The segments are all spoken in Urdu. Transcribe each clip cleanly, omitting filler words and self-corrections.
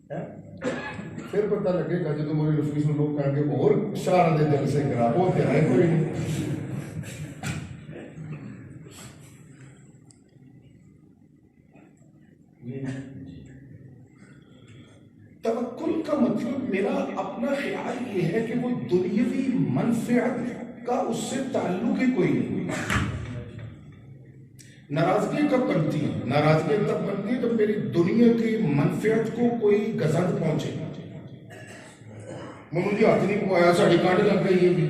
پھر پتہ لگے گا جب موری نفیس میں لوگ کہیں گے اور شعر دے دل سے کرا وہ تو ہے کوئی نہیں. توکل کا مطلب میرا اپنا خیال یہ ہے کہ وہ دنیاوی منفعت کا اس سے تعلق ہی کوئی نہیں. ناراضگی کب بنتی ہے؟ ناراضگی تب بنتی ہے جب میری دنیا کی منفعت کو کوئی گزند پہنچے. مجھے ہاتھ نہیں پوایا ساڑی کانڈ لگ گئی ہے بھی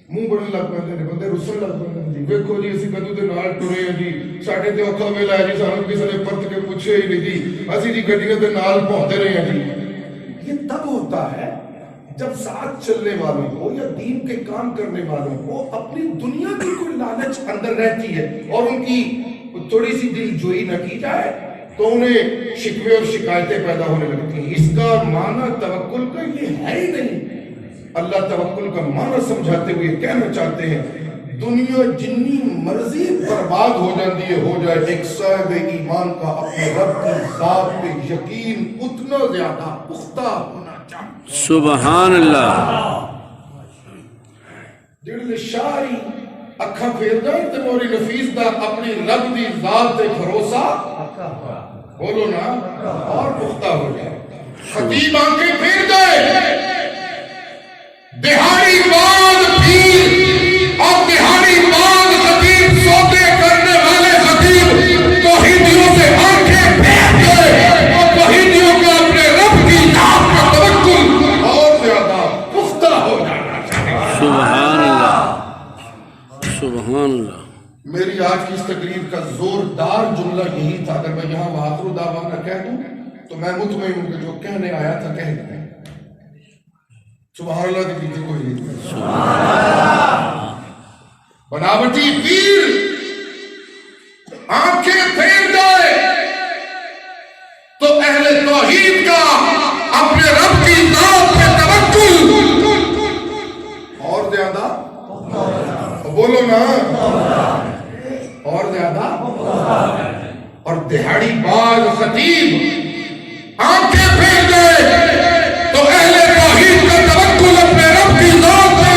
منہ بڑھن لگ پہ بندے رسل لگ پہ ویکھو جی اسی کدو دے نال ٹرے ہیں جی ساڑھے تے اوکھا ویلا ہے جی سانو کسی نے پرت کے پوچھے ہی نہیں جی اسی جی گڈیاں دے نال پہنچتے رہے ہیں جی. یہ تب ہوتا ہے جب ساتھ چلنے والوں کو یا دین کے کام کرنے والوں کو اپنی دنیا کی کوئی لالچ اندر رہتی ہے اور ان کی تھوڑی سی دل جوئی نہ کی جائے تو انہیں شکوے اور شکایتیں پیدا ہونے لگتی ہیں. اس کا معنی توکل کا یہ ہے ہی نہیں. اللہ توکل کا معنی سمجھاتے ہوئے کہنا چاہتے ہیں دنیا جنی مرضی برباد ہو جاتی ہے ہو جائے ایک صاحب ایمان کا اپنے رب کی ذات پہ یقین اتنا زیادہ پختہ ہونا چاہیے. سبحان اللہ. جڑے شاعری اکھا پھیر جائیں تے موری نفیس دا اپنی رب دی ذات تے بھروسہ بولو نا اور پختہ ہو جائے. خطیب آنکھیں پھیر جائے دہاڑی بعد پیر اور دہاڑی بعد خطیب سوتے کرنے والے خطیب توحیدیوں سے آنکھیں پھیر جائے اور توحیدیوں کا اپنے رب کی ذات کا توکل اور زیادہ پختہ ہو جانا چاہیے. سبحان اللہ. سبحان اللہ. میری آج کی اس تقریر کا زوردار جملہ یہی تھا. اگر میں یہاں وآخر دعوانا کہہ دوں تو میں مطمئن ہوں کہ جو کہنے آیا تھا کہہ دیں. سبحان اللہ کی پیچھے کوئی نہیں. بناوٹی پیر آنکھیں پھیر جائے تو اہل توحید کا اپنے رب کی ذات پہ توکل اور زیادہ بولو نا اور زیادہ اور دہاڑی باز خطیب آنکھیں پھیر جائے تو اہل توحید کا توکل اپنے رب کی ذات پہ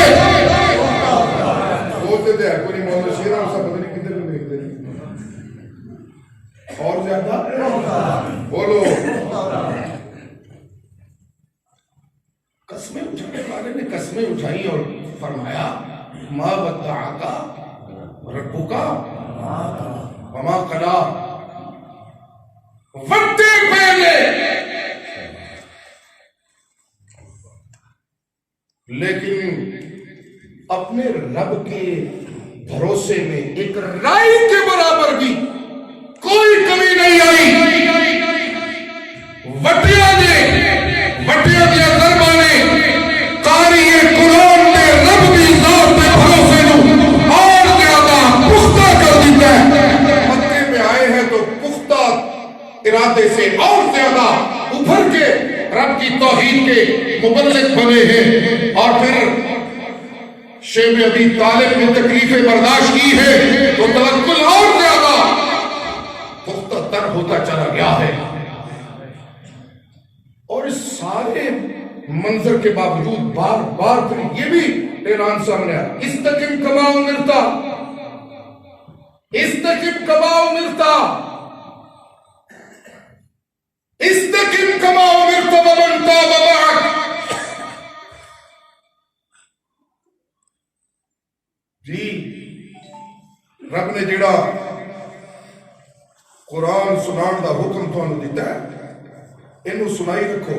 بولتے تھے کوئی مولانا شیرہ اسا پتہ نہیں کتنے لوگ دیکھتے ہیں اور زیادہ بولو. قسمیں اٹھانے والے نے قسمیں اٹھائی اور فرمایا ما ودعک ربک وما قلی. وقت پہلے لیکن اپنے رب کے بھروسے میں ایک رائی کے برابر بھی کوئی کمی نہیں آئی. وٹیا دیا دربانے قاری قرآن نے رب کی ذات پہ بھروسے نو اور زیادہ پختہ کر دیتا ہے. مکے میں آئے ہیں تو پختہ ارادے سے اور زیادہ ابھر کے رب کی توحید کے مبلغ بنے ہیں. اور پھر شیخ ابی طالب نے تکلیفیں برداشت کی ہے تو توکل اور زیادہ پختہ تر ہوتا چلا گیا ہے. اور اس سارے منظر کے باوجود بار بار پھر یہ بھی اعلان سامنے آیا استقم کما امرتا استقم کما امرتا استقم کما امرتا ومن تاب معک. جی رب نے جڑا قرآن سنان دا حکم تو دیتا ہے انہوں سنائی رکھو.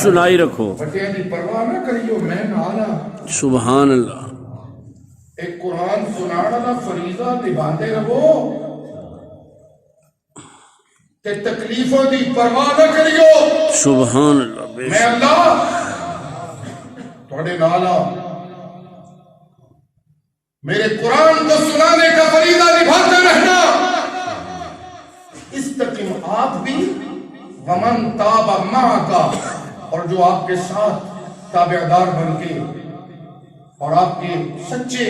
سنائی رکھو. بچیاں دی پرواہ نہ کریو میں نالا. سبحان اللہ. ایک قرآن سنانا دا فریضہ نبھاتے رہو تے تکلیفوں دی پرواہ نہ کریو. سبحان اللہ. میں اللہ تھوڑے نالا میرے قرآن کو سنانے کا فریضہ نبھاتے رہنا. استقم آپ بھی ومن تاب معک اور جو آپ کے ساتھ تابعدار بن کے اور آپ کے سچے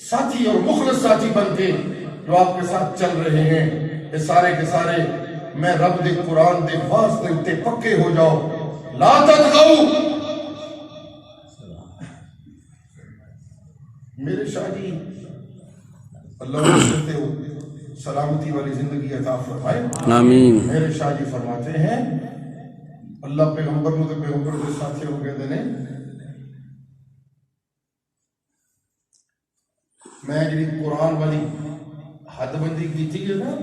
ساتھی اور مخلص ساتھی بن کے جو آپ کے ساتھ چل رہے ہیں یہ سارے کے سارے میں رب دے قرآن دے واسطے اتے پکے ہو جاؤ لا تتغو میرے شاہ جی اللہ سے سلامتی والی زندگی عطا فرمائے آمین میرے شاہ جی فرماتے ہیں اللہ پیغمبر نو تے پیغمبر دے ساتھی ہو گئے نے میں جی قرآن والی حد بندی کی تھی نا